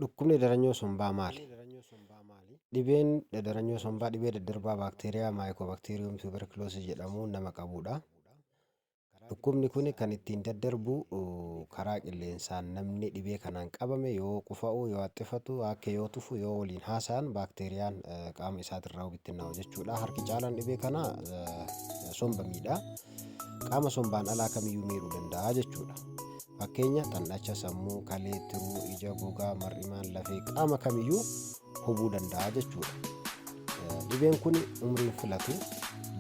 Dhukkubni daranyoo sombaa maali? Dhibeen daranyoo sombaa dhibee daddarbaa baakteeriyaa maayikoobakteeriyum tuberkuloosis jedhamuun nama qabudha. Dhukkubni kun kan ittiin daddarbu karaa qilleensaan namni dhibee kanaan qabame yoo qufa'u, yoo haxxifatu, akka yoo tufu, yoo waliin haasa'an baakteeriyaan qaama isaatirraa bittinnaa'u jechuudha. Harki caalaan dhibee kanaa somba miidha. Qaama sombaan alaa kamiyyuu miidhuu danda'a jechuudha. Fakkeenya xannacha sammuu, kalee, tiruu, ija, gogaa, mar'imaan, lafee qaama kamiyyuu hubuu danda'a jechuudha. Dhibeen kun umriin filatu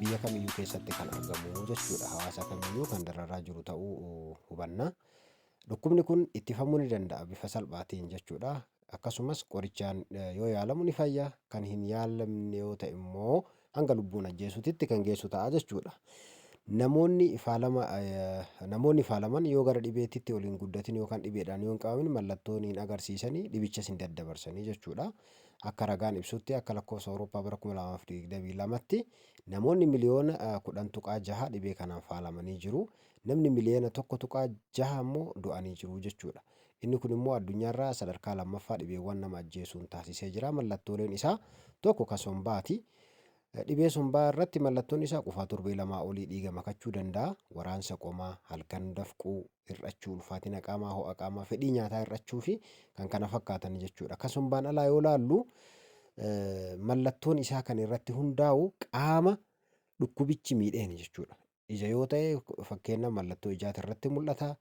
biyya kamiyyuu keessatti kan argamu jechuudha. Hawaasa kamiyyuu kan dararaa jiru ta'uu hubanna. Dhukkubni kun ittifamuu ni danda'a bifa salphaatiin jechuudha. Akkasumas qorichaan yoo yaalamu ni fayya. Kan hin yaalamne yoo ta'e immoo hanga lubbuun ajjeesutitti kan geessu ta'a jechuudha. Namoonni faalaman yoo gara dhibeetitti ol hin guddatin yookaan dhibeedhaan yoo hin qabamin mallattoo hin agarsiisanii dhibichas hin daddabarsanii jechuudha. Akka ragaan ibsutti akka lakkoofsa Awurooppaa bara 2022tti namoonni miliyoona 10.6 dhibee kanaan faalamanii jiru. Namni miliyoona 1.6 immoo du'anii jiru jechuudha. Inni kun immoo addunyaarraa sadarkaa lammaffaa dhibeewwan nama ajjeesuun taasisee jira. Mallattooleen isaa tokko kan sombaati. Dhibee sombaa irratti mallattoon isaa qufaa torbee lamaa olii dhiiga makachuu danda'a. Waraansa qomaa, halkan dafquu, hir'achuu, ulfaatina qaamaa, ho'a qaamaa, fedhii nyaataa hir'achuu fi kan kana fakkaatan jechuudha. Kan sombaan alaa yoo laallu mallattoon isaa kan irratti hundaa'u qaama dhukkubichi miidheen jechuudha. Ija yoo ta'e fakkeenya mallattoo ijaati irratti mul'ata.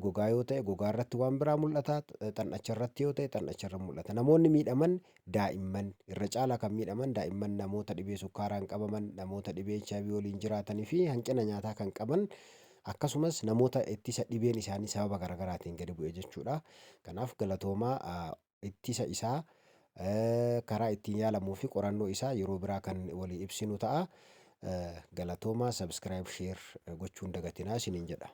Gogaa yoo ta'e gogaa irratti waan biraa mul'ata. Xannacha irratti yoo ta'e xannacha irra mul'ata. Namoonni miidhaman daa'imman irra caalaa kan miidhaman daa'imman namoota dhibee sukkaaraan qabaman, namoota dhibee HIV waliin jiraatanii fi hanqina nyaataa kan qaban akkasumas namoota ittisa dhibeen isaanii sababa garaagaraatiin gadi bu'e jechuudha. Kanaaf galatoomaa ittisa isaa karaa ittiin yaalamuu fi qorannoo isaa yeroo biraa kan walii ibsinu ta'a. Galatoomaa sabskiraayib sheer gochuun dagatinaa isiniin jedha.